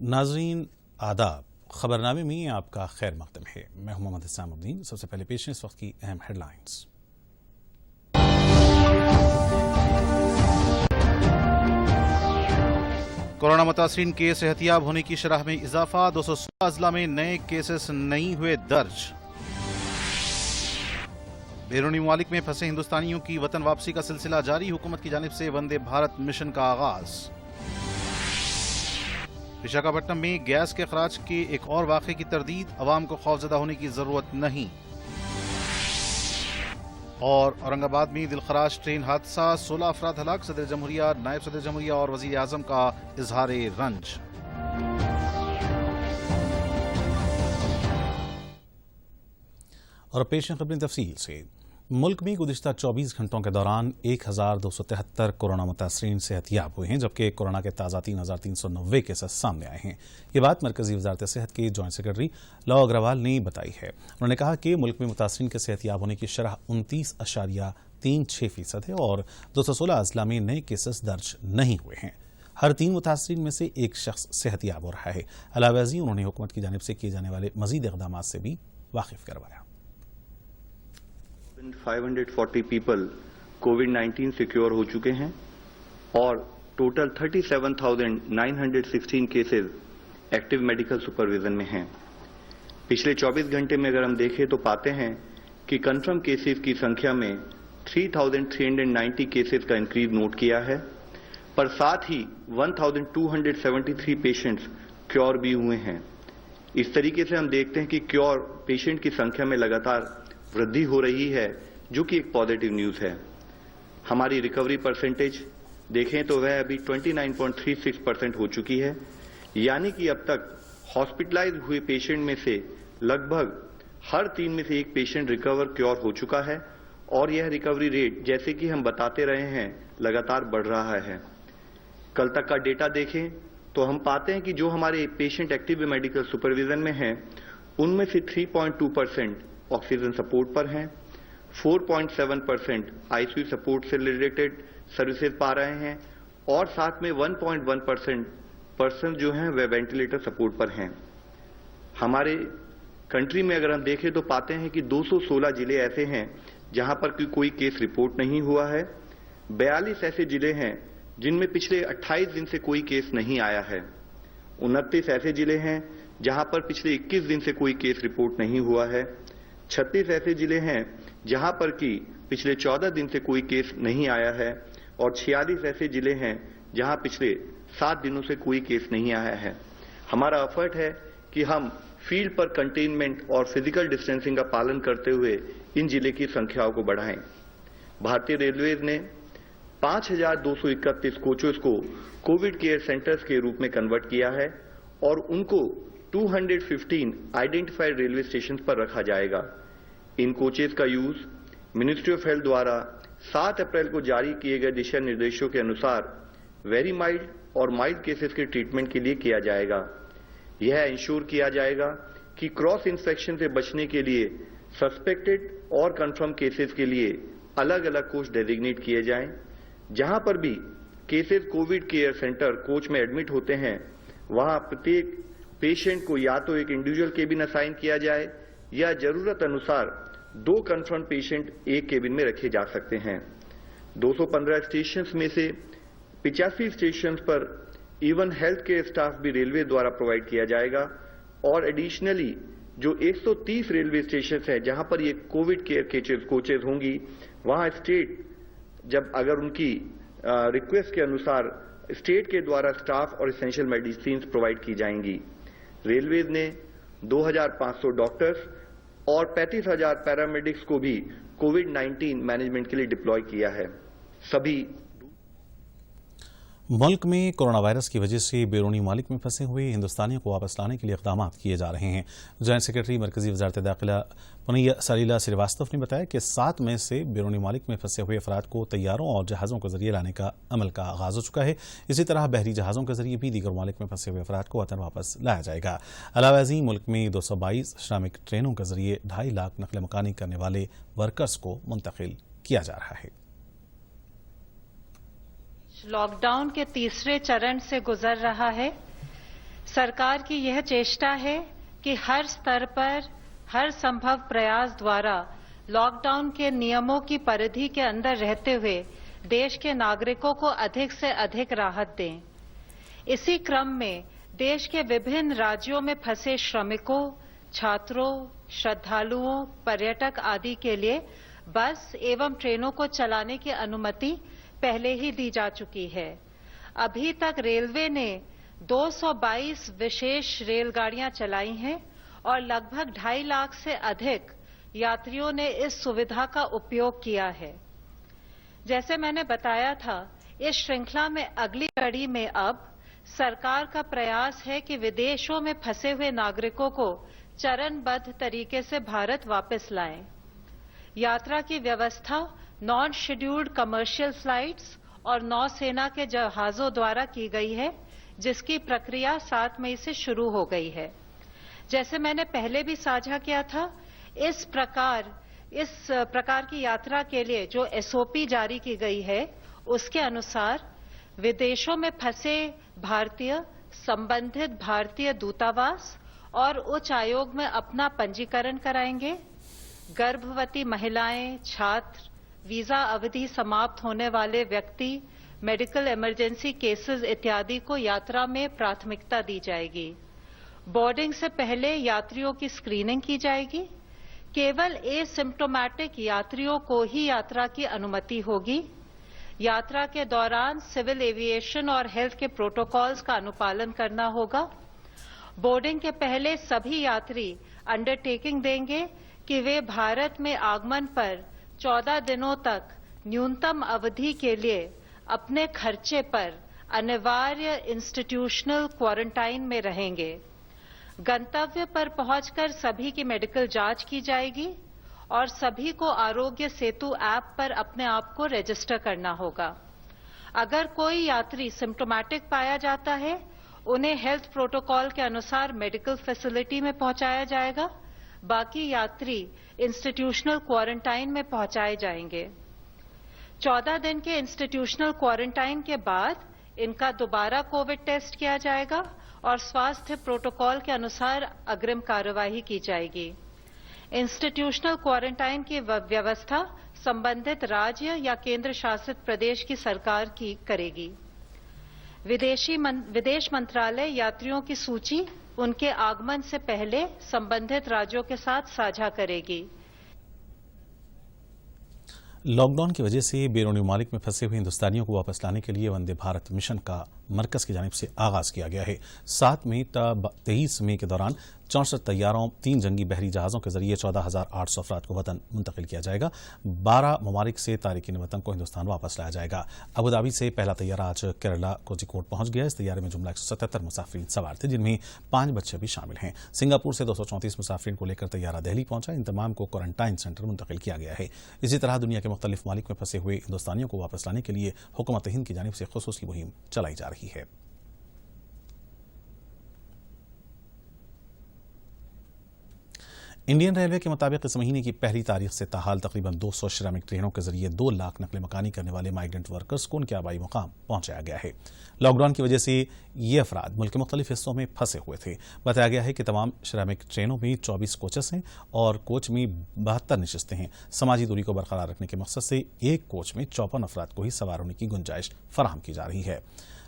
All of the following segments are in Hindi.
नाजरीन आदाब, खबरनामे में आपका खैर मकदम है। मैं हूं मोहम्मद इस्लामुद्दीन। सबसे पहले पेश है इस वक्त की अहम हेडलाइंस। कोरोना मुतासरीन के सेहतियाब होने की शरह में इजाफा, 216 अजला में नए केसेस नहीं हुए दर्ज। बैरूनी ममालिक में फंसे हिंदुस्तानियों की वतन वापसी का सिलसिला जारी, हुकूमत की जानिब से वंदे भारत मिशन का आगाज। विशाखापट्टनम में गैस के खराज के एक और वाक़े की तरदीद, अवाम को खौफजदा होने की जरूरत नहीं। और औरंगाबाद में दिलखराश ट्रेन हादसा, 16 अफराद हलाक, सदर जमहूरिया, नायब सदर जमहूरिया और वजीर आजम का इजहार रंज। और पेश खबरें तफसील से। मुल्क में गुज़िश्ता 24 घंटों के दौरान 1273 कोरोना मुतासरीन सेहतियाब हुए हैं, जबकि कोरोना के ताज़ा 3390 केसेस सामने आए हैं। ये बात मरकजी वजारत सेहत के जॉइंट सेक्रेटरी लव अग्रवाल ने बताई है। उन्होंने कहा कि मुल्क में मुतासरीन के सेहतियाब होने की शरह 29.36% है और 216 अजला में नए केसेस दर्ज नहीं हुए हैं। हर 3 मुतासरीन में से एक शख्स सेहतियाब हो रहा है। अलावाजी उन्होंने हुकूमत की जानिब से किए जाने वाले मजीद इक़दामात से भी वाकिफ करवाया। 540 पीपल कोविड-19 से क्योर हो चुके हैं और total 37,916 cases active medical supervision में हैं। पिछले 24 घंटे में अगर हम देखें तो पाते हैं कि कंफर्म केसेस की संख्या में 3,390 केसेस का इंक्रीज नोट किया है, पर साथ ही 1,273 पेशेंट्स क्योर भी हुए हैं। इस तरीके से हम देखते हैं कि क्योर पेशेंट की संख्या में लगातार वृद्धि हो रही है, जो कि एक पॉजिटिव न्यूज है। हमारी रिकवरी परसेंटेज देखें तो वह अभी 29.36% हो चुकी है, यानी कि अब तक हॉस्पिटलाइज हुए पेशेंट में से लगभग हर 3 में से एक पेशेंट रिकवर क्योर हो चुका है और यह रिकवरी रेट, जैसे कि हम बताते रहे हैं, लगातार बढ़ रहा है। कल तक का डेटा देखें तो हम पाते हैं कि जो हमारे पेशेंट एक्टिव मेडिकल सुपरविजन में हैं, उनमें से 3.2% ऑक्सीजन सपोर्ट पर हैं, 4.7% आईसीयू सपोर्ट से रिलेटेड सर्विसेज पा रहे हैं और साथ में 1.1% पर्सन जो हैं वह वेंटिलेटर सपोर्ट पर हैं। हमारे कंट्री में अगर हम देखें तो पाते हैं कि 216 जिले ऐसे हैं जहां पर कोई केस रिपोर्ट नहीं हुआ है। 42 ऐसे जिले हैं जिनमें पिछले 28 दिन से कोई केस नहीं आया है। 29 ऐसे जिले हैं जहां पर पिछले 21 दिन से कोई केस रिपोर्ट नहीं हुआ है। 36 ऐसे जिले हैं जहां पर कि पिछले 14 दिन से कोई केस नहीं आया है और 46 ऐसे जिले हैं जहां पिछले 7 दिनों से कोई केस नहीं आया है। हमारा एफर्ट है कि हम फील्ड पर कंटेनमेंट और फिजिकल डिस्टेंसिंग का पालन करते हुए इन जिले की संख्याओं को बढ़ाएं। भारतीय रेलवेज ने 5,231 कोचेस को कोविड केयर सेंटर्स के रूप में कन्वर्ट किया है और उनको 215 आइडेंटिफाइड रेलवे स्टेशन पर रखा जाएगा। इन कोचेस का यूज मिनिस्ट्री ऑफ हेल्थ द्वारा 7 अप्रैल को जारी किए गए दिशा निर्देशों के अनुसार वेरी माइल्ड और माइल्ड केसेस के ट्रीटमेंट के लिए किया जाएगा। यह इंश्योर किया जाएगा कि क्रॉस इन्फेक्शन से बचने के लिए सस्पेक्टेड और कंफर्म केसेस के लिए अलग अलग कोच डेजिग्नेट किए जाएं। जहां पर भी cases Covid care centre coach में एडमिट होते हैं, वहां प्रत्येक पेशेंट को या तो एक इंडिविजुअल केबिन असाइन किया जाए या जरूरत अनुसार 2 कंफर्म पेशेंट एक केबिन में रखे जा सकते हैं। 215 स्टेशन में से 85 स्टेशन पर इवन हेल्थ केयर स्टाफ भी रेलवे द्वारा प्रोवाइड किया जाएगा और एडिशनली जो 130 रेलवे स्टेशन हैं जहां पर ये कोविड केयर कोचेज होंगी, वहां स्टेट जब अगर उनकी रिक्वेस्ट के अनुसार स्टेट के द्वारा स्टाफ और एसेंशियल मेडिसिन प्रोवाइड की जाएंगी। रेलवेज ने 2,500 डॉक्टर्स और 35,000 पैरामेडिक्स को भी कोविड-19 मैनेजमेंट के लिए डिप्लॉय किया है। सभी मुल्क में कोरोना वायरस की वजह से बैरूनी ममालिक में फंसे हुए हिंदुस्तानियों को वापस लाने के लिए इक़दाम किए जा रहे हैं। जॉइंट सेक्रेटरी मरकजी वजारत दाखिला पुनिया सलीला श्रीवास्तव ने बताया कि 7 मई से बैरूनी ममालिक में फंसे हुए अफराद को तैयारों और जहाज़ों के जरिए लाने का अमल का आगाज हो चुका है। इसी तरह बहरी जहाज़ों के जरिए भी दीगर ममालिक में फंसे हुए अफराद को वतन वापस लाया जाएगा। अलावाजी मुल्क में 222 श्रमिक ट्रेनों के जरिए 2.5 लाख नकल मकानी करने वाले वर्कर्स को मुंतकिल किया जा रहा है। लॉकडाउन के तीसरे चरण से गुजर रहा है। सरकार की यह चेष्टा है कि हर स्तर पर हर संभव प्रयास द्वारा लॉकडाउन के नियमों की परिधि के अंदर रहते हुए देश के नागरिकों को अधिक से अधिक राहत दें। इसी क्रम में देश के विभिन्न राज्यों में फंसे श्रमिकों, छात्रों, श्रद्धालुओं, पर्यटक आदि के लिए बस एवं ट्रेनों को चलाने की अनुमति पहले ही दी जा चुकी है। अभी तक रेलवे ने 222 विशेष रेलगाड़ियां चलाई हैं और लगभग 2.5 लाख से अधिक यात्रियों ने इस सुविधा का उपयोग किया है। जैसे मैंने बताया था, इस श्रृंखला में अगली कड़ी में अब सरकार का प्रयास है कि विदेशों में फंसे हुए नागरिकों को चरणबद्ध तरीके से भारत वापस लाएं। यात्रा की व्यवस्था नॉन शेड्यूल्ड कमर्शियल फ्लाइट्स और नौसेना के जहाजों द्वारा की गई है, जिसकी प्रक्रिया 7 मई से शुरू हो गई है। जैसे मैंने पहले भी साझा किया था, इस प्रकार की यात्रा के लिए जो एसओपी जारी की गई है, उसके अनुसार विदेशों में फंसे भारतीय संबंधित भारतीय दूतावास और उच्च आयोग में अपना पंजीकरण कराएंगे। गर्भवती महिलाएं, छात्र, वीजा अवधि समाप्त होने वाले व्यक्ति, मेडिकल इमरजेंसी केसेस इत्यादि को यात्रा में प्राथमिकता दी जाएगी। बोर्डिंग से पहले यात्रियों की स्क्रीनिंग की जाएगी। केवल एसिम्प्टोमेटिक यात्रियों को ही यात्रा की अनुमति होगी। यात्रा के दौरान सिविल एविएशन और हेल्थ के प्रोटोकॉल्स का अनुपालन करना होगा। बोर्डिंग के पहले सभी यात्री अंडरटेकिंग देंगे कि वे भारत में आगमन पर 14 दिनों तक न्यूनतम अवधि के लिए अपने खर्चे पर अनिवार्य इंस्टीट्यूशनल क्वारंटाइन में रहेंगे। गंतव्य पर पहुंचकर सभी की मेडिकल जांच की जाएगी और सभी को आरोग्य सेतु ऐप पर अपने आप को रजिस्टर करना होगा। अगर कोई यात्री सिम्प्टोमेटिक पाया जाता है, उन्हें हेल्थ प्रोटोकॉल के अनुसार मेडिकल फैसिलिटी में पहुंचाया जाएगा। बाकी यात्री इंस्टीट्यूशनल क्वारंटाइन में पहुंचाए जाएंगे। 14 दिन के इंस्टीट्यूशनल क्वारंटाइन के बाद इनका दोबारा कोविड टेस्ट किया जाएगा और स्वास्थ्य प्रोटोकॉल के अनुसार अग्रिम कार्यवाही की जाएगी। इंस्टीट्यूशनल क्वारंटाइन की व्यवस्था संबंधित राज्य या केंद्र शासित प्रदेश की सरकार की करेगी। विदेश मंत्रालय यात्रियों की सूची उनके आगमन से पहले संबंधित राज्यों के साथ साझा करेगी। लॉकडाउन की वजह से बैरूनी ममालिक में फंसे हुए हिंदुस्तानियों को वापस लाने के लिए वंदे भारत मिशन का मरकज की जानिब से आगाज किया गया है। 7 मई ता 23 मई के दौरान 64 तैयारों 3 जंगी बहरी जहाजों के जरिए 14,800 अफराद को वतन मुंतकिल किया जाएगा। 12 ममालिक से तारिकीन वतन को हिंदुस्तान वापस लाया जाएगा। अबुधाबी से पहला तैयारा आज केरला कोझिकोड पहुंच गया। इस तैयारे में जुमला 177 मुसाफिरीन सवार थे, जिनमें 5 बच्चे भी शामिल हैं। सिंगापुर से 234 मुसाफिरीन को लेकर तैयारा दिल्ली पहुंचा। इन तमाम को क्वारंटाइन सेंटर मुंतकिल किया गया है। इसी तरह दुनिया के मुख्तलिफ ममालिक में फंसे हुए हिंदुस्तानियों को वापस लाने के लिए हुकूमत हिंद की जानिब से खुसूसी मुहिम चलाई जा रही है। इंडियन रेलवे के मुताबिक इस महीने की पहली तारीख से ताहाल तकरीबन 200 श्रमिक ट्रेनों के जरिए 2 लाख नकल मकानी करने वाले माइग्रेंट वर्कर्स को उनके आबाई मुकाम पहुंचाया गया है। लॉकडाउन की वजह से ये अफराद मुल्क के मुख्तलिफ हिस्सों में फंसे हुए थे। बताया गया है कि तमाम श्रमिक ट्रेनों में 24 कोचेस हैं और कोच में 72 नशिस्तें हैं। समाजी दूरी को बरकरार रखने के मकसद से एक कोच में 54 अफराद को ही सवार होने की गुंजाइश फराहम की जा रही है।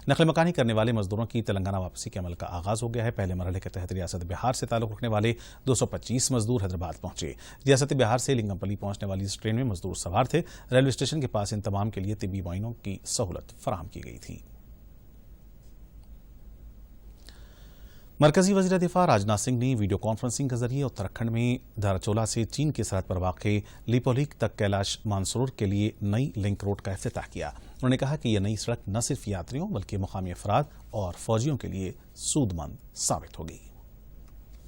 नकल मकानी करने वाले मजदूरों की तेलंगाना वापसी के अमल का आगाज हो गया है। पहले मरहले के तहत रियासत बिहार से ताल्लुक रखने वाले 225 मजदूर हैदराबाद पहुंचे। रियासत बिहार से लिंगमपल्ली पहुंचने वाली इस ट्रेन में मजदूर सवार थे। रेलवे स्टेशन के पास इन तमाम के लिए तिब्बी मुआयनों की सहूलत फराहम की गई थी। मरकजी वज़ीर दिफा राजनाथ सिंह ने वीडियो कॉन्फ्रेंसिंग के जरिए उत्तराखंड में धाराचोला से चीन की सरहद पर वाक़े लिपोलिक तक कैलाश मानसरोवर के लिए नई लिंक रोड का इफ्तिताह किया। उन्होंने कहा कि यह नई सड़क न सिर्फ यात्रियों बल्कि मुकामी अफराद और फौजियों के लिए सूदमंद साबित होगी।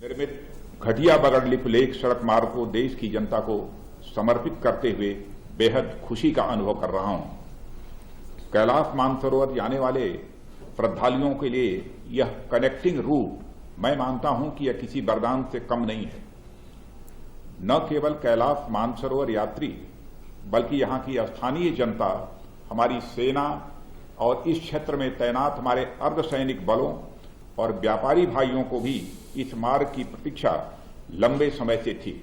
निर्मित घटिया बगड़ लिपलेख सड़क मार्ग को देश की जनता को समर्पित करते हुए बेहद खुशी का अनुभव कर रहा हूं। कैलाश मानसरोवर जाने वाले श्रद्धालुओं के लिए यह कनेक्टिंग रूट मैं मानता हूं कि यह किसी वरदान से कम नहीं है। न केवल कैलाश मानसरोवर यात्री बल्कि यहां की स्थानीय जनता, हमारी सेना और इस क्षेत्र में तैनात हमारे अर्धसैनिक बलों और व्यापारी भाइयों को भी इस मार्ग की प्रतीक्षा लंबे समय से थी।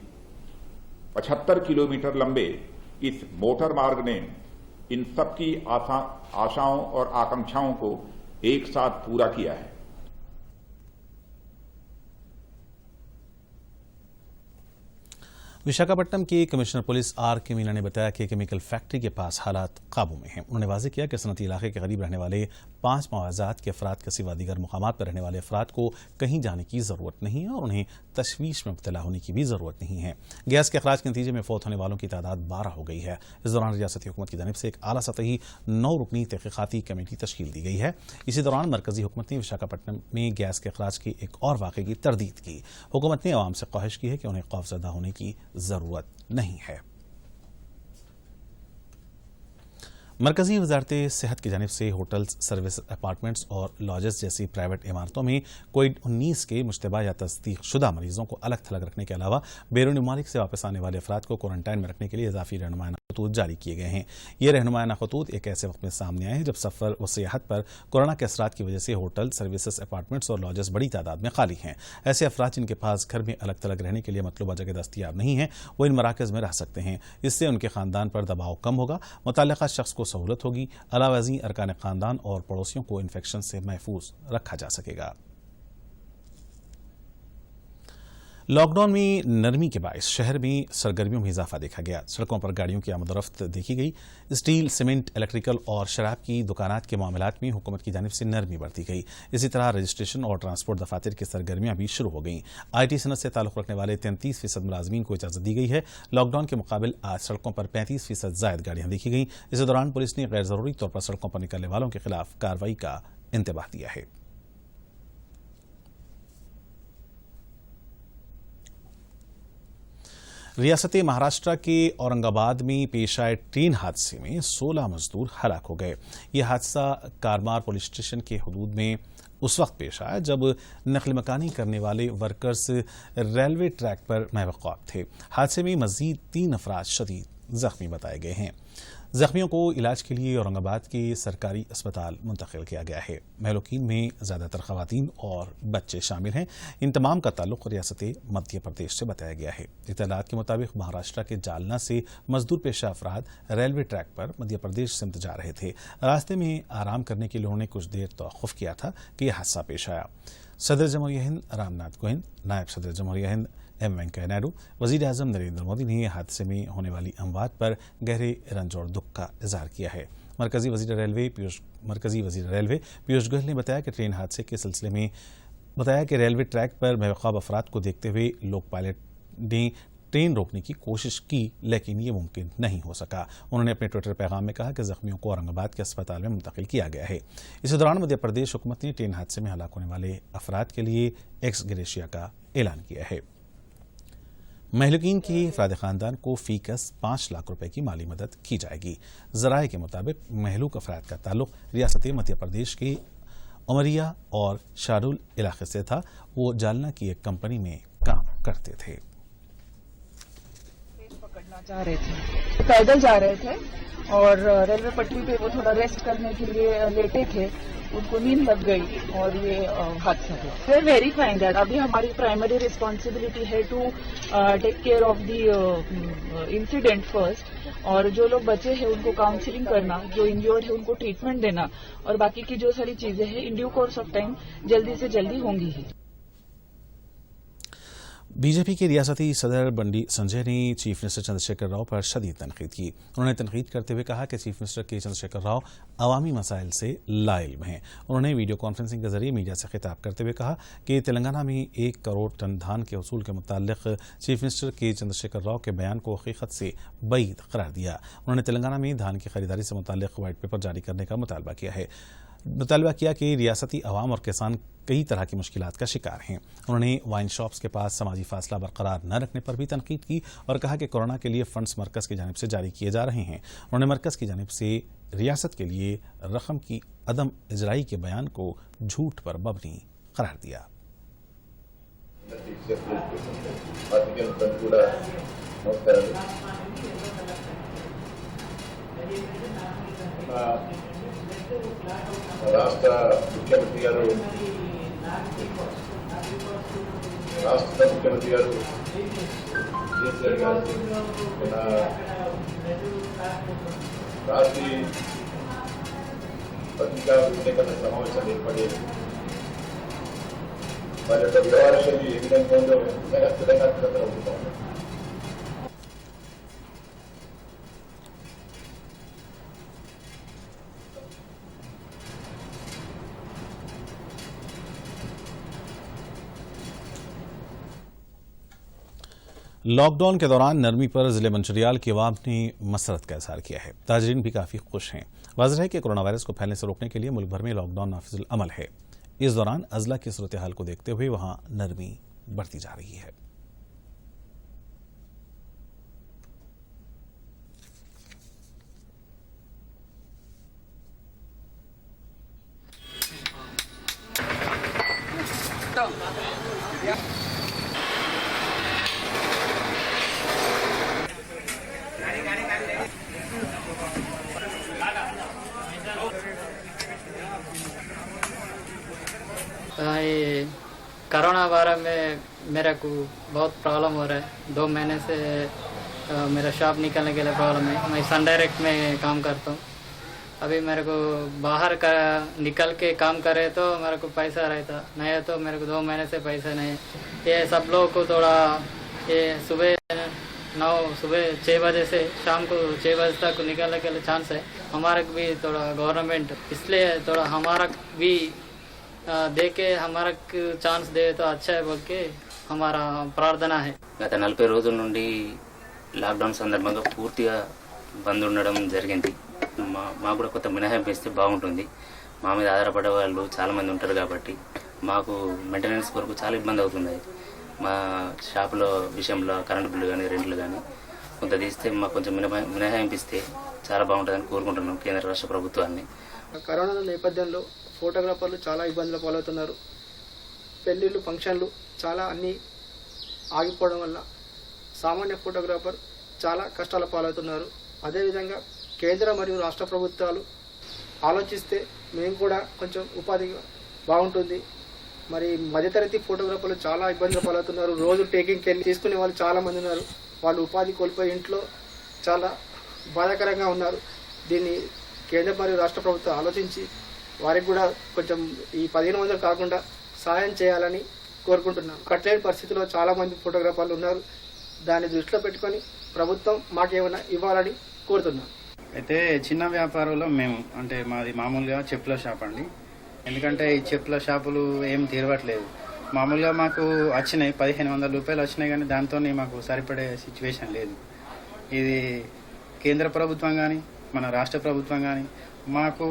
75 किलोमीटर लंबे इस मोटर मार्ग ने इन सबकी आशाओं और आकांक्षाओं को एक साथ पूरा किया है। विशाखापट्टनम के कमिश्नर पुलिस आर के मीना ने बताया कि केमिकल फैक्ट्री के पास हालात काबू में हैं। उन्होंने वाज़ेह किया कि सनती इलाके के करीब रहने वाले 5 मुआवजात के अफराद के सिवा दीगर मुकामात पर रहने वाले अफराद को कहीं जाने की ज़रूरत नहीं है और उन्हें तशवीश में मुब्तला होने की भी ज़रूरत नहीं है। गैस के अखराज के नतीजे में फौत होने वालों की तादाद 12 हो गई है। इस दौरान रियासती हुकूमत की जानिब से एक आला सतही 9 रुकनी तहक़ीक़ाती कमेटी तश्कील दी गई है। इसी दौरान मरकजी हुकूमत ने विशाखापट्टनम में गैस के अखराज के एक और वाक़े की तरदीद की। हुकूमत ने अवाम से ख्वाहिश की है कि उन्हें खौफज़दा होने की ज़रूरत नहीं है। मरकजी वजारत सेहत की जानिब से होटल्स, सर्विस अपार्टमेंट्स और लॉजेस जैसी प्राइवेट इमारतों में कोविड-19 के मुश्तबा या तस्दीक शुदा मरीजों को अलग थलग रखने के अलावा बैरून मुमालिक से वापस आने वाले अफराद को क्वारंटाइन में रखने के लिए इजाफी रहनुमायाना खतूत जारी किए गए हैं। ये रहनुमायाना खतूत एक ऐसे वक्त में सामने आए हैं जब सफर व सियाहत पर कोरोना के असरात की वजह से होटल, सर्विसेज, अपार्टमेंट्स और लॉजेस बड़ी तादाद में खाली हैं। ऐसे अफराद जिनके पास घर में अलग थलग रहने के लिए मतलूबा जगह दस्तियाब नहीं है, वो इन मराकज़ में रह सकते हैं। इससे उनके खानदान पर दबाव कम होगा, मुतल्लिका शख्स को सहूलत होगी। अलावाज़ी अरकान खानदान और पड़ोसियों को इन्फेक्शन से महफूज रखा जा सकेगा। लॉकडाउन में नरमी के बायस शहर में सरगर्मियों में इजाफा देखा गया। सड़कों पर गाड़ियों की आमदोरफ्त देखी गई। स्टील, सीमेंट, इलेक्ट्रिकल और शराब की दुकानात के मामलात में हुकूमत की जानिब से नरमी बरती गई। इसी तरह रजिस्ट्रेशन और ट्रांसपोर्ट दफातर की सरगर्मियां भी शुरू हो गईं। IT सनत से ताल्लुक रखने वाले 33% मुलाजमीन को इजाजत दी गई है। लॉकडाउन के मुकाबिल आज सड़कों पर 35% जायद गाड़ियां देखी गईं। इसी दौरान पुलिस ने गैर जरूरी तौर पर सड़कों पर निकलने वालों के खिलाफ कार्रवाई का इंतबाह दिया है। रियासत महाराष्ट्र के औरंगाबाद में पेश आए ट्रेन हादसे में 16 मजदूर हलाक हो गए। यह हादसा कारमार पुलिस स्टेशन के हदूद में उस वक्त पेश आया जब नकल मकानी करने वाले वर्कर्स रेलवे ट्रैक पर महवक़ाफ़ थे। हादसे में मज़ीद 3 अफराद शदीद जख्मी बताए गए हैं। जख्मियों को इलाज के लिए औरंगाबाद के सरकारी अस्पताल मुंतकिल किया गया है। महलूकीन में ज़्यादातर ख़वातीन और बच्चे शामिल हैं। इन तमाम का ताल्लुक रियासत मध्य प्रदेश से बताया गया है। इत्तलात के मुताबिक महाराष्ट्र के जालना से मजदूर पेशा अफराद रेलवे ट्रैक पर मध्य प्रदेश सिमत जा रहे थे। रास्ते में आराम करने के लिए उन्होंने कुछ देर तौक़ुफ़ किया था कि यह हादसा पेश आया। सदर जमहूरिया हिंद रामनाथ कोविंद, नायब सदर जमहूरिया हिंद M वेंकैया नायडू, वज़ीर आज़म नरेंद्र मोदी ने हादसे में होने वाली अमवात पर गहरे रंज और दुख का इज़हार किया है। मरकजी वज़ीर रेलवे पीयूष गोयल ने बताया कि ट्रेन हादसे के सिलसिले में रेलवे ट्रैक पर बेवक़ाफ़ अफराद को देखते हुए लोक पायलट ने ट्रेन रोकने की कोशिश की, लेकिन ये मुमकिन नहीं हो सका। उन्होंने अपने ट्विटर पैगाम में कहा कि जख्मियों को औरंगाबाद के अस्पताल में मुंतकिल किया गया है। इसी दौरान मध्य प्रदेश हुकूमत ने ट्रेन हादसे में हलाक होने वाले अफराद के लिए एक्स ग्रेशिया का ऐलान किया है। महलूकीन के अफराद खानदान को फीकस 5 लाख रुपए की माली मदद की जाएगी। ज़राए के मुताबिक महलूक अफराद का ताल्लुक रियासत मध्य प्रदेश के उमरिया और शारुल इलाके से था। वो जालना की एक कंपनी में काम करते थे। पकड़ना चाह रहे थे, पैदल जा रहे थे और रेलवे पटरी पे वो थोड़ा रेस्ट करने के लिए लेटे थे। उनको नींद लग गई और ये हादसा हुआ। We are verifying that. अभी हमारी प्राइमरी रिस्पॉन्सिबिलिटी है to take care of the incident first, और जो लोग बचे हैं उनको काउंसलिंग करना, जो इंज्योर्ड है उनको ट्रीटमेंट देना, और बाकी की जो सारी चीजें हैं in due course of time जल्दी से जल्दी होंगी ही। बीजेपी के रियासती सदर बंडी संजय ने चीफ मिनिस्टर चंद्रशेखर राव पर शदीद तनकीद की। उन्होंने तनकीद करते हुए कहा कि चीफ मिनिस्टर के चंद्रशेखर राव अवामी मसाइल से लाइल्म हैं। उन्होंने वीडियो कॉन्फ्रेंसिंग के जरिए मीडिया से खिताब करते हुए कहा कि तेलंगाना में 1 करोड़ टन धान के उसूल के मुताल्लिक चीफ मिनिस्टर के चंद्रशेखर राव के बयान को हकीकत से बईद करार दिया। उन्होंने तेलंगाना में धान की खरीदारी से मुताल्लिक व्हाइट पेपर जारी करने का मुतालबा किया कि रियासती अवाम और किसान कई तरह की मुश्किलात का शिकार हैं। उन्होंने वाइन शॉप्स के पास समाजी फासला बरकरार न रखने पर भी तनकीद की और कहा कि कोरोना के लिए फंड्स मरकज की जानिब से जारी किए जा रहे हैं। उन्होंने मरकज की जानिब से रियासत के लिए रकम की अदम इजराई के बयान को झूठ पर मबनी करार दिया। రాష్ట్ర ముఖ్యమంత్రి గారు రాష్ట్ర ముఖ్యమంత్రి గారు కేసీఆర్ గారు మన రాత్రి పత్రికా విలేకరుల సమావేశాలు ఏర్పడి వారి యొక్క వ్యవహార శైలి ఏ విధంగా ఉందో తెలంగాణ ఉంటాం. लॉकडाउन के दौरान नरमी पर जिले मंचिरियाल की आवाम ने मसरत का इजहार किया है। ताजरीन भी काफी खुश हैं। वाज़ेह है कि कोरोना वायरस को फैलने से रोकने के लिए मुल्क भर में लॉकडाउन नाफिजुल अमल है। इस दौरान अजला की सूरत हाल को देखते हुए वहां नरमी बढ़ती जा रही है। ये कोरोना वायरस में मेरे को बहुत प्रॉब्लम हो रहा है। 2 महीने से मेरा शॉप निकलने के लिए प्रॉब्लम है। मैं सन डायरेक्ट में काम करता हूँ। अभी मेरे को बाहर का निकल के काम करे तो मेरे को पैसा रहता, नहीं तो मेरे को 2 महीने से पैसा नहीं। ये सब लोगों को थोड़ा ये सुबह 6 बजे से शाम को 6 बजे तक निकलने के लिए चांस है। हमारे को भी थोड़ा गवर्नमेंट इसलिए थोड़ा हमारा भी दे के हमारा ఛాన్స్ దే తో అచ్చా बोल के हमारा ప్రార్థన है। గత 40 రోజుల నుండి లాక్డౌన్ సందర్భంగా పూర్తిగా బంద్ ఉండడం జరిగింది। మాకు కూడా కొత్త మినహాయింపు ఇస్తే బాగుంటుంది। మా మీద ఆధారపడే వాళ్ళు చాలా మంది ఉంటారు కాబట్టి మాకు మెయింటెనెన్స్ కొరకు చాలా ఇబ్బంది అవుతుంది। మా షాపులో విషయంలో కరెంట్ బిల్లు కానీ రెంట్లు కానీ కొంత తీస్తే మాకు కొంచెం మినహాయింపు ఇస్తే చాలా బాగుంటుందని కోరుకుంటున్నాం కేంద్ర రాష్ట్ర ప్రభుత్వాన్ని। కరోనా నేపథ్యంలో ఫోటోగ్రాఫర్లు చాలా ఇబ్బందులు పాలవుతున్నారు। పెళ్లిళ్ళు ఫంక్షన్లు చాలా అన్నీ ఆగిపోవడం వల్ల సామాన్య ఫోటోగ్రాఫర్ చాలా కష్టాల పాలవుతున్నారు। అదేవిధంగా కేంద్ర మరియు రాష్ట్ర ప్రభుత్వాలు ఆలోచిస్తే మేము కూడా కొంచెం ఉపాధి బాగుంటుంది। మరి మధ్యతరగతి ఫోటోగ్రాఫర్లు చాలా ఇబ్బందులు పాలవుతున్నారు। రోజు టేకింగ్కి వెళ్ళి తీసుకునే వాళ్ళు చాలా మంది ఉన్నారు। వాళ్ళు ఉపాధి కోల్పోయి ఇంట్లో చాలా బాధాకరంగా ఉన్నారు। దీన్ని కేంద్ర మరియు రాష్ట్ర ప్రభుత్వం ఆలోచించి వారికి కూడా కొంచెం ఈ 1500 కాకుండా సహాయం చేయాలని కోరుకుంటున్నాం। కట్టలేని పరిస్థితిలో చాలా మంది ఫోటోగ్రాఫర్లు ఉన్నారు। దాన్ని దృష్టిలో పెట్టుకొని ప్రభుత్వం మాకేమైనా ఇవ్వాలని కోరుతున్నాం। అయితే చిన్న వ్యాపారంలో మేము అంటే మాది మామూలుగా చెప్పుల షాప్ అండి। ఎందుకంటే ఈ చెప్పుల షాపులు ఏం తీరవట్లేదు। మామూలుగా మాకు వచ్చినాయి 1500 రూపాయలు వచ్చినాయి, కానీ దాంతో మాకు సరిపడే సిచ్యువేషన్ లేదు। ఇది కేంద్ర ప్రభుత్వం కానీ మన రాష్ట్ర ప్రభుత్వం కానీ మాకు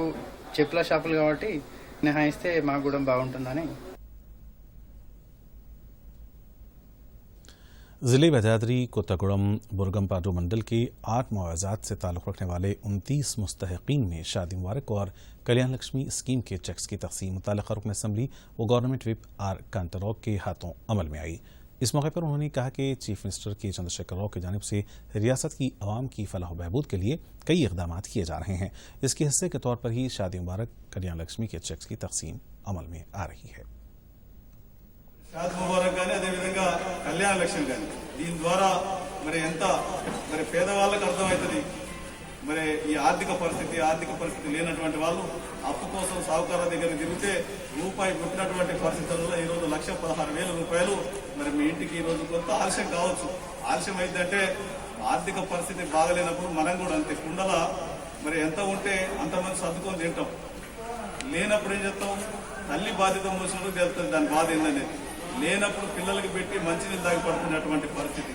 చెప్పుల షాపులు కాబట్టి మినహాయిస్తే మాకు కూడా బాగుంటుందని। जिले भदादरी कोत्तागुड़म बुरगमपाडू मंडल के 8 मुआवजात से ताल्लुक़ रखने वाले 29 मुस्तहिकीन में शादी मुबारक और कल्याण लक्ष्मी स्कीम के चेक्स की तकसीम मुतल्लिक़ा रुकन असम्बली व गवर्नमेंट विप आर कांताराव के हाथों अमल में आई। इस मौके पर उन्होंने कहा कि चीफ मिनिस्टर के चंद्रशेखर राव की जानिब से रियासत की आवाम की फलाह बहबूद के लिए कई इक़दाम किए जा रहे हैं। इसके हिस्से के तौर पर ही शादी मुबारक कल्याण लक्ष्मी के चेक्स की तकसीम अमल में आ रही है। షాద్ ముబారక్ కానీ అదేవిధంగా కళ్యాణ లక్ష్మి కానీ దీని ద్వారా మరి ఎంత మరి పేదవాళ్ళకు అర్థమవుతుంది। మరి ఈ ఆర్థిక పరిస్థితి లేనటువంటి వాళ్ళు అప్పు కోసం సాహుకారుల దగ్గర తిరిగితే రూపాయి పుట్టినటువంటి పరిస్థితుల్లో ఈరోజు 1,16,000 రూపాయలు మరి మీ ఇంటికి ఈరోజు కొంత ఆలస్యం కావచ్చు। ఆలస్యం అయిందంటే ఆర్థిక పరిస్థితి బాగలేనప్పుడు మనం కూడా అంతే కుండల మరి ఎంత ఉంటే అంతమంది సర్దుకొని తింటాం। లేనప్పుడు ఏం చేస్తాం, తల్లి బాధ్యత మోసినప్పుడు తెలుస్తుంది దాని బాధ ఏందనేది। లేనప్పుడు పిల్లలకి పెట్టి మంచినీళ్ళు తాగి పడుకున్నటువంటి పరిస్థితి,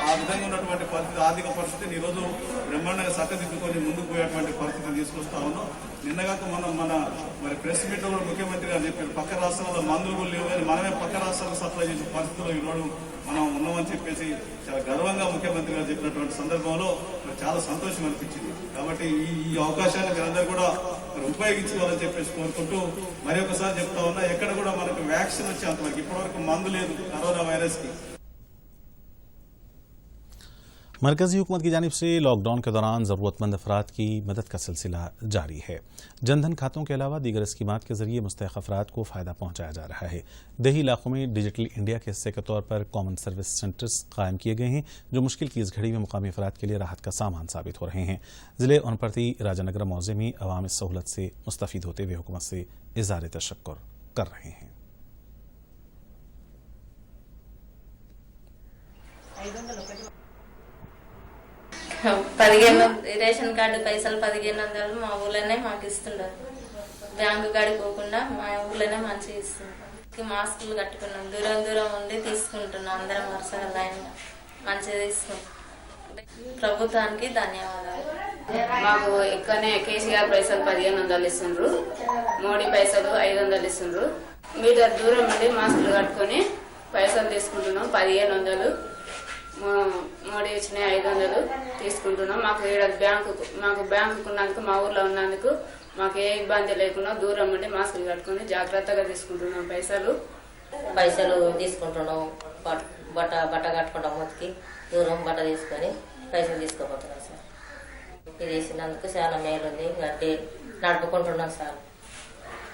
ఆ విధంగా ఉన్నటువంటి పరిస్థితి ఆర్థిక పరిస్థితిని ఈరోజు బ్రహ్మాండంగా చక్కదిద్దుకొని ముందుకు పోయేటువంటి పరిస్థితిని తీసుకొస్తా ఉన్నాం। నిన్నగాక మన మరి ప్రెస్ మీట్ లో కూడా ముఖ్యమంత్రి గారు చెప్పారు, పక్క రాష్ట్రాల్లో మందులు కూడా లేవు కానీ మనమే పక్క రాష్ట్రాలకు సప్లై చేసే పరిస్థితిలో ఈరోజు మనం ఉన్నామని చెప్పేసి చాలా గర్వంగా ముఖ్యమంత్రి గారు చెప్పినటువంటి సందర్భంలో చాలా సంతోషం అనిపించింది। కాబట్టి ఈ అవకాశాన్ని మీరందరూ కూడా మరి ఉపయోగించుకోవాలని చెప్పేసి కోరుకుంటూ మరి ఒకసారి చెప్తా ఉన్నా, ఎక్కడ కూడా మనకు వ్యాక్సిన్ వచ్చేంతవరకు ఇప్పటివరకు మందు లేదు కరోనా వైరస్ కి। मरकजी हुकूमत की जानिब से लॉकडाउन के दौरान ज़रूरतमंद अफराद की मदद का सिलसिला जारी है। जनधन खातों के अलावा दीगर स्कीमात के जरिए मुस्तहक़ अफराद को फ़ायदा पहुँचाया जा रहा है। देही इलाकों में डिजिटल इंडिया के हिस्से के तौर पर कॉमन सर्विस सेंटर्स कायम किए गए हैं, जो मुश्किल की इस घड़ी में मुकामी अफराद के लिए राहत का सामान साबित हो रहे हैं। ज़िले उनपरती राजानगर मौज़े में अवाम इस सहूलत से मुस्तफ़ीद होते हुए हुकूमत से इज़हार तशक्कुर कर रहे हैं। రేషన్ కార్డు పైసలు 1500 మా ఊళ్ళోనే మాకు ఇస్తున్నారు. బ్యాంకు కాడికి పోకుండా మా ఊళ్ళోనే మంచిగా ఇస్తున్నారు. మాస్కులు కట్టుకున్నాం, దూరం దూరం ఉండి తీసుకుంటున్నాం, అందరం వరుసగా లైన్గా మంచిగా తీసుకుంటాం. ప్రభుత్వానికి ధన్యవాదాలు. మాకు ఇక్కడనే కేసీఆర్ పైసలు 1500 ఇస్తుండ్రు, మోడీ పైసలు 500 ఇస్తుండ్రు. మీటర్ దూరం ఉండి మాస్కులు కట్టుకొని పైసలు తీసుకుంటున్నాం. 1500 మోడీ ఇచ్చిన 500 తీసుకుంటున్నాం. మాకు బ్యాంకు ఉన్నందుకు, మా ఊర్లో ఉన్నందుకు మాకు ఏ ఇబ్బంది లేకుండా దూరం ఉండి మాస్కులు కట్టుకొని జాగ్రత్తగా తీసుకుంటున్నాం. పైసలు తీసుకుంటున్నాం. బట్ట కట్టుకుంటాం, మొత్తికి దూరం బట్ట తీసుకొని పైసలు తీసుకోపోతున్నాం సార్. ఇది వేసినందుకు చాలా మేలు ఉంది. గట్టి నడుపుకుంటున్నాం సార్.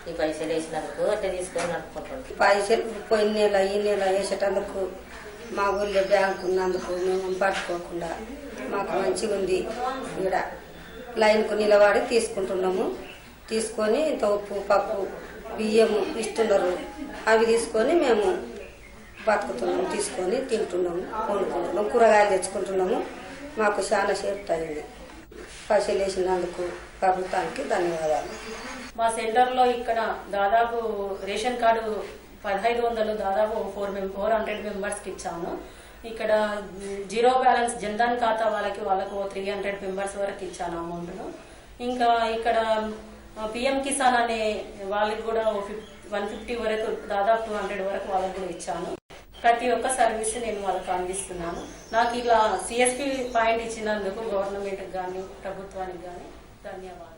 ఈ పైసలు వేసినందుకు అట్టే తీసుకొని నడుపుకుంటున్నాం. పైసలు పోయిన నెల ఈ నెల వేసేటందుకు మా ఊళ్ళో బ్యాంకు ఉన్నందుకు మేము పట్టుకోకుండా మాకు మంచిగా ఉంది. ఇక్కడ లైన్కు నిలబడి తీసుకుంటున్నాము. తీసుకొని ఇంత ఉప్పు పప్పు బియ్యము ఇస్తున్నారు, అవి తీసుకొని మేము బతుకుతున్నాము. తీసుకొని తింటున్నాము, కొనుక్కుంటున్నాము, కూరగాయలు తెచ్చుకుంటున్నాము. మాకు చాలా సేఫ్ట్ అయింది. పైసలు వేసినందుకు ప్రభుత్వానికి ధన్యవాదాలు. మా సెంటర్లో ఇక్కడ దాదాపు రేషన్ కార్డు 1500 దాదాపు 400 మెంబర్స్కి ఇచ్చాము. ఇక్కడ జీరో బ్యాలెన్స్ జన్ధన్ ఖాతా వాళ్ళకు 300 మెంబర్స్ వరకు ఇచ్చాను అమౌంట్ను. ఇంకా ఇక్కడ పిఎం కిసాన్ అనే వాళ్ళకి కూడా 150 వరకు దాదాపు 200 వరకు వాళ్ళకు కూడా ఇచ్చాను. ప్రతి ఒక్క సర్వీస్ నేను వాళ్ళకి అందిస్తున్నాను. నాకు ఇలా సిఎస్పి పాయింట్ ఇచ్చినందుకు గవర్నమెంట్కి కానీ ప్రభుత్వానికి కానీ ధన్యవాదాలు.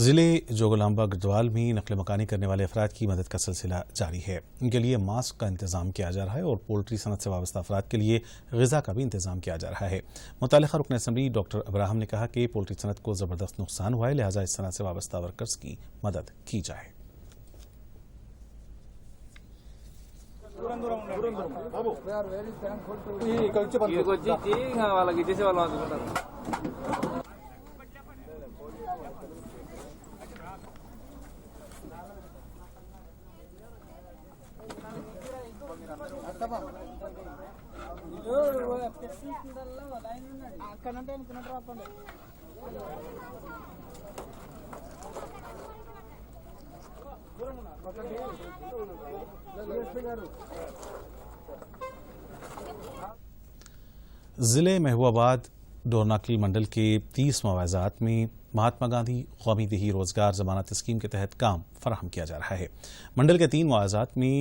ज़िले जोगलांबा गढ़वाल में नकल मकानी करने वाले अफराद की मदद का सिलसिला जारी है। इनके लिए मास्क का इंतजाम किया जा रहा है और पोल्ट्री सनत से वाबस्ता अफराद के लिए ग़िज़ा का भी इंतजाम किया जा रहा है। मुतालिका रुकन असम्बली डॉक्टर अब्राहम ने कहा कि पोल्ट्री सनत को ज़बरदस्त नुकसान हुआ है, लिहाजा इस सनत से वाबस्ता वर्कर्स की मदद की जाए। ज़िले महबूबाबाद डोरनाकल मंडल के 30 मवाज़ात में महात्मा गांधी कौमी देही रोजगार जमानत स्कीम के तहत काम फराहम किया जा रहा है। मंडल के 3 मवाज़ात में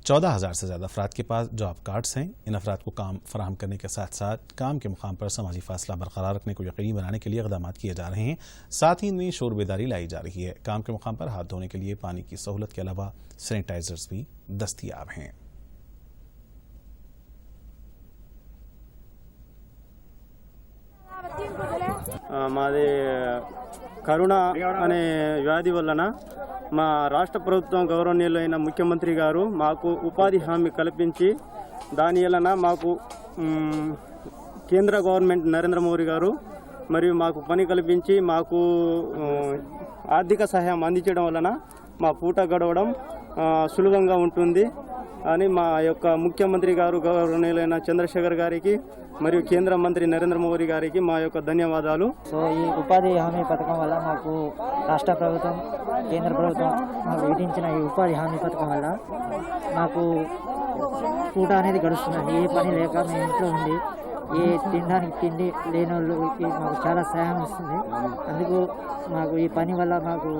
14,000 से ज़्यादा अफराद के पास जॉब कार्ड्स हैं। इन अफराद को काम फराहम करने के साथ साथ काम के मुकाम पर समाजी फासला बरकरार रखने को यकीनी बनाने के लिए इक़दाम किए जा रहे हैं। साथ ही इनमें शोर बेदारी लाई जा रही है। काम के मुकाम पर हाथ धोने के लिए पानी की सहूलत के अलावा सैनिटाइजर्स भी दस्तियाब हैं। మాది కరోనా అనే వ్యాధి వలన మా రాష్ట్ర ప్రభుత్వం గౌరవనీయులైన ముఖ్యమంత్రి గారు మాకు ఉపాధి హామీ కల్పించి దాని వలన మాకు కేంద్ర గవర్నమెంట్ నరేంద్ర మోదీ గారు మరియు మాకు పని కల్పించి మాకు ఆర్థిక సహాయం అందించడం వలన మా పూట గడవడం సులభంగా ఉంటుంది అని మా యొక్క ముఖ్యమంత్రి గారు గౌరవనీయులైన చంద్రశేఖర్ గారికి మరియు కేంద్ర మంత్రి నరేంద్ర మోదీ గారికి మా యొక్క ధన్యవాదాలు. సో ఈ ఉపాధి హామీ పథకం వల్ల మాకు రాష్ట్ర ప్రభుత్వం కేంద్ర ప్రభుత్వం మాకు విధించిన ఈ ఉపాధి హామీ పథకం వల్ల మాకు పూట అనేది గడుస్తున్నది. ఏ పని లేక మేము ఇంట్లో ఉండి ఏ తినడానికి తిండి లేని వాళ్ళకి మాకు చాలా సహాయం వస్తుంది. అందుకు మాకు ఈ పని వల్ల మాకు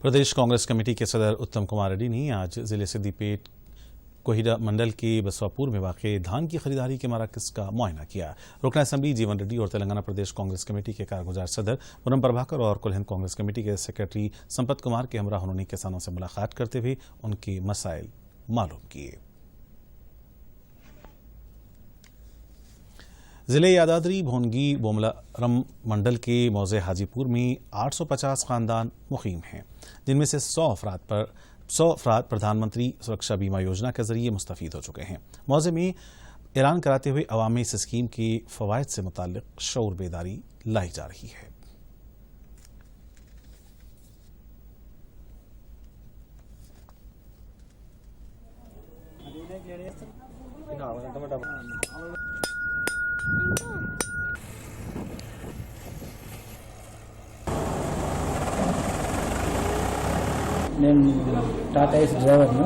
प्रदेश कांग्रेस कमेटी के सदर उत्तम कुमार रेड्डी ने आज जिले सिद्दीपेट कोहिडा मंडल के बसवापुर में वाक़ धान की खरीदारी के मराकज़ का मुआयना किया। रुकन असम्बली जीवन रेड्डी और तेलंगाना प्रदेश कांग्रेस कमेटी के कारगुजार सदर पूनम प्रभाकर और कुल हिंद कांग्रेस कमेटी के सेक्रेटरी संपत कुमार के हमरा उन्होंने किसानों से मुलाकात करते हुए उनके मसाइल मालूम किए। जिले यादाद्री भोनगी बोमलारम मंडल के मौजे हाजीपुर में 850 खानदान मुकीम हैं, जिनमें से 100 अफराद प्रधानमंत्री सुरक्षा बीमा योजना के जरिए मुस्तफीद हो चुके हैं। मौजे में ऐलान कराते हुए अवाम में इस स्कीम के फवायद से मुताल्लिक शऊर बेदारी लाई जा रही है। నేను టాటా ఏసీ డ్రైవర్ను,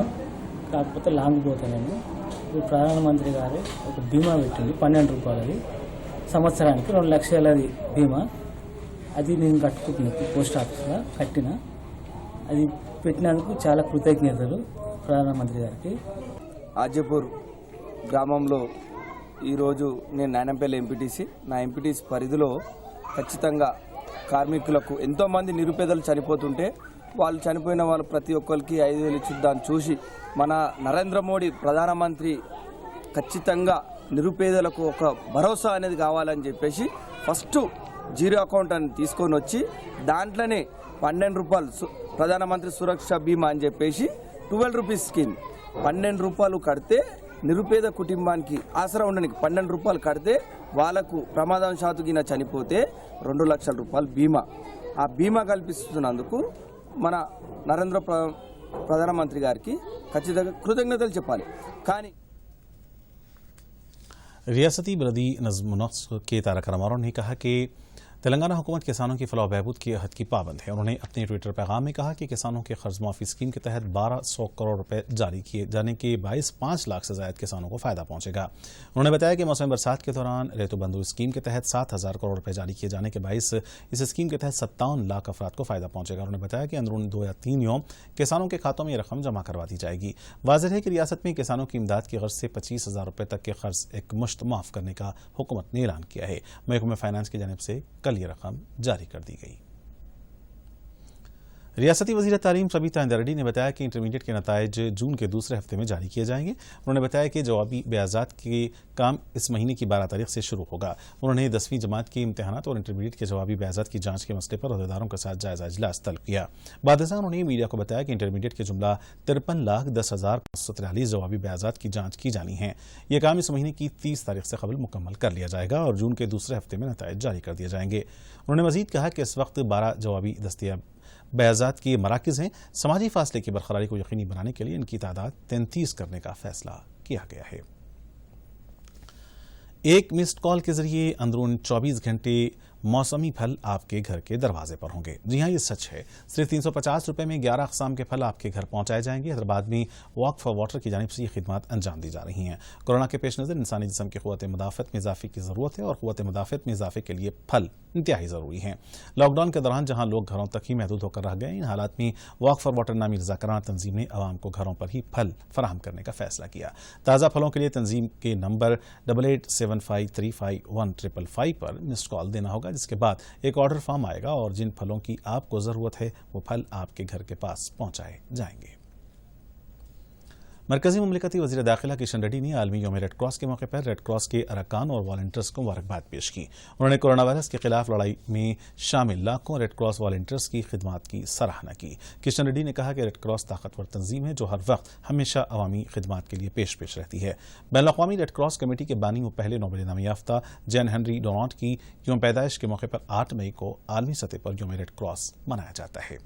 కాకపోతే లాంగ్ పోతాను. ఇప్పుడు ప్రధానమంత్రి గారు ఒక బీమా పెట్టింది 12 రూపాయలది, సంవత్సరానికి 2 లక్షలది బీమా. అది నేను కట్టుకుంటున్నాను, పోస్ట్ ఆఫీస్లో కట్టిన. అది పెట్టినందుకు చాలా కృతజ్ఞతలు ప్రధానమంత్రి గారికి. ఆజపూర్ గ్రామంలో ఈరోజు నేను నాయనంపల్లి ఎంపీటీసీ. నా ఎంపీటీసీ పరిధిలో ఖచ్చితంగా కార్మికులకు ఎంతోమంది నిరుపేదలు చనిపోతుంటే వాళ్ళు చనిపోయిన వాళ్ళు ప్రతి ఒక్కరికి 5,000 ఇచ్చి దాన్ని చూసి మన నరేంద్ర మోడీ ప్రధానమంత్రి ఖచ్చితంగా నిరుపేదలకు ఒక భరోసా అనేది కావాలని చెప్పేసి ఫస్ట్ జీరో అకౌంట్ అని తీసుకొని వచ్చి దాంట్లోనే 12 రూపాయలు ప్రధానమంత్రి సురక్ష బీమా అని చెప్పేసి 12 రూపీస్ స్కీమ్. 12 రూపాయలు కడితే నిరుపేద కుటుంబానికి ఆసరా ఉండడానికి 12 రూపాయలు కడితే వాళ్ళకు ప్రమాదవశాత్తు గిన చనిపోతే 2 లక్షల రూపాయలు బీమా. ఆ బీమా కల్పిస్తున్నందుకు మన నరేంద్ర ప్రధానమంత్రి గారికి ఖచ్చితంగా కృతజ్ఞతలు చెప్పాలి. కానీ रियासती बलदी नज़्म के तारक रमारों ने कहा कि तेलंगाना हुकूमत किसानों की फलाह बहबूद की अहद की पाबंद है। उन्होंने अपने ट्विटर पैगाम में कहा कि किसानों के कर्ज माफी स्कीम के तहत 1200 करोड़ रुपए जारी किए जाने के बायस 5 लाख से ज्यादा किसानों को फायदा पहुंचेगा। उन्होंने बताया कि मौसम बरसात के दौरान रेतुबंधु स्कीम के तहत 7,000 करोड़ रुपए जारी किए जाने के बायस इस स्कीम के तहत 57 लाख अफराद को फायदा पहुंचेगा। उन्होंने बताया कि अंदरून 2 या 3 यौम किसानों के खातों में यह रकम जमा करवा दी जाएगी। वाज़ेह है कि रियासत में किसानों की इमदाद की गर्ज से 25,000 रुपए तक के कर्ज एक मुश्त माफ करने का हुकूमत ने ऐलान किया है। महकमा फाइनेंस की जानिब से कल ये रकम जारी कर दी गई। रियासती वज़ीर तालीम सबीता इंदिरा रेड्डी ने बताया कि इंटरमीडिएट के नताइज जून के दूसरे हफ्ते में जारी किए जाएंगे। उन्होंने बताया कि जवाबी ब्याजात के काम इस महीने की 12 तारीख से शुरू होगा। उन्होंने 10वीं जमात के इम्तहानात और इंटरमीडिएट के जवाबी ब्याजात की जांच के मसले पर अहदेदारों के साथ जायजा इजलास तलब किया। बाद उन्होंने मीडिया को बताया कि इंटरमीडिएट के जुमला 53,10,543 जवाबी ब्याजात की जाँच की जानी है। यह काम इस महीने की 30 तारीख से कबल मुकम्मल कर लिया जाएगा और जून के दूसरे हफ्ते में नताइज जारी कर दिए जाएंगे। उन्होंने मजीद कहा कि इस वक्त 12 जवाबी दस्तियाब बयाजात के मराकज़ हैं। समाजी फासले की बरकरारी को यकीनी बनाने के लिए इनकी तादाद 33 करने का फैसला किया गया है। एक मिस्ड कॉल के जरिए अंदरून 24 घंटे मौसमी फल आपके घर के दरवाजे पर होंगे। जी हाँ, ये सच है। सिर्फ 350 रुपए में 11 अक़साम के फल आपके घर पहुंचाए जाएंगे। हैदराबाद में वॉक फॉर वाटर की जानिब से ये खिदमत अंजाम दी जा रही हैं। कोरोना के पेश नज़र इंसानी जिस्म की क़ुव्वत मुदाफ़त में इजाफे की ज़रूरत है और क़ुव्वत मुदाफ़त में इजाफे के लिए फल इंतहाई ज़रूरी हैं। लॉकडाउन के दौरान जहाँ लोग घरों तक ही महदूद होकर रह गए, इन हालात में वॉक फॉर वाटर नामी रज़ाकाराना तंजीम ने आवाम को घरों पर ही फल फराहम करने का फैसला किया। ताज़ा फलों के लिए तंजीम के नंबर 8875351555 पर मिस्ड कॉल देना होगा, जिसके बाद एक ऑर्डर फॉर्म आएगा और जिन फलों की आपको जरूरत है वो फल आपके घर के पास पहुंचाए जाएंगे। मरकजी मुमलिकती वज़ीर दाखिला किशन रेड्डी ने आलमी यौम रेड क्रॉस के मौके पर रेड क्रॉस के अरकान और वॉलंटियर्स को मुबारकबाद पेश की। उन्होंने कोरोना वायरस के खिलाफ लड़ाई में शामिल लाखों रेड क्रॉस वॉलंटियर्स की खिदमत की सराहना की। किशन रेड्डी ने कहा कि रेड क्रॉस ताकतवर तंजीम है जो हर वक्त हमेशा अवामी खिदमत के लिए पेश रहती है। बैनुल-अक़वामी रेड क्रॉस कमेटी के बानी व पहले नोबेल इनाम याफ्ता जैन हेनरी डोनाल्ड की यौम पैदाइश के मौके पर 8 मई को आलमी सतह पर यौम रेड क्रॉस मनाया जाता है।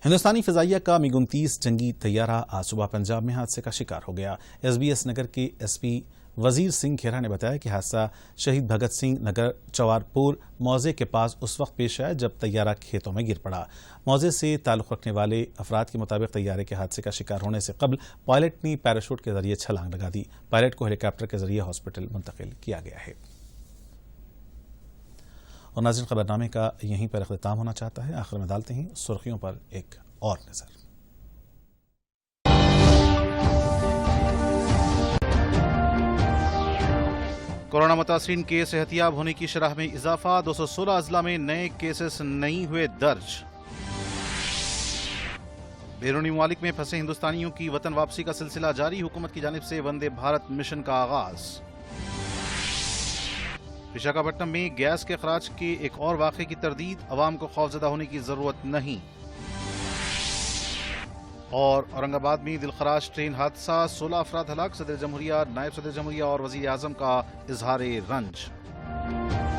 हिंदुस्तानी फ़िज़ाइया का MiG-29 जंगी तैयारा आज सुबह पंजाब में हादसे का शिकार हो गया। SBS नगर के SP वजीर सिंह खेरा ने बताया कि हादसा शहीद भगत सिंह नगर चवारपुर मौजे के पास उस वक्त पेश आया जब तैयारा खेतों में गिर पड़ा। मौजे से ताल्लुक़ रखने वाले अफराद के मुताबिक तैयारे के हादसे का शिकार होने से कबल पायलट ने पैराशूट के जरिए छलांग लगा दी। पायलट को हेलीकॉप्टर के जरिए हॉस्पिटल मुंतकिल किया गया है। और नाज़रीन, खबरनामे का यहीं पर अख्तिताम होना चाहता है। आखिर में डालते हैं सुर्खियों पर एक और नजर। कोरोना मुतासरीन के सेहतियाब होने की शरह में इजाफा, 216 अजला में नए केसेस नहीं हुए दर्ज। बैरूनी मुमालिक में फंसे हिंदुस्तानियों की वतन वापसी का सिलसिला जारी, हुकूमत की जानिब से वंदे भारत मिशन का आगाज। विशाखापट्टनम में गैस के खराज के एक और वाक़े की तरदीद, अवाम को खौफजदा होने की जरूरत नहीं। और औरंगाबाद में दिलखराज ट्रेन हादसा, 16 अफराद हलाक, सदर जमहूरिया, नायब सदर जमहूरिया और वज़ीर आज़म का इजहार रंज।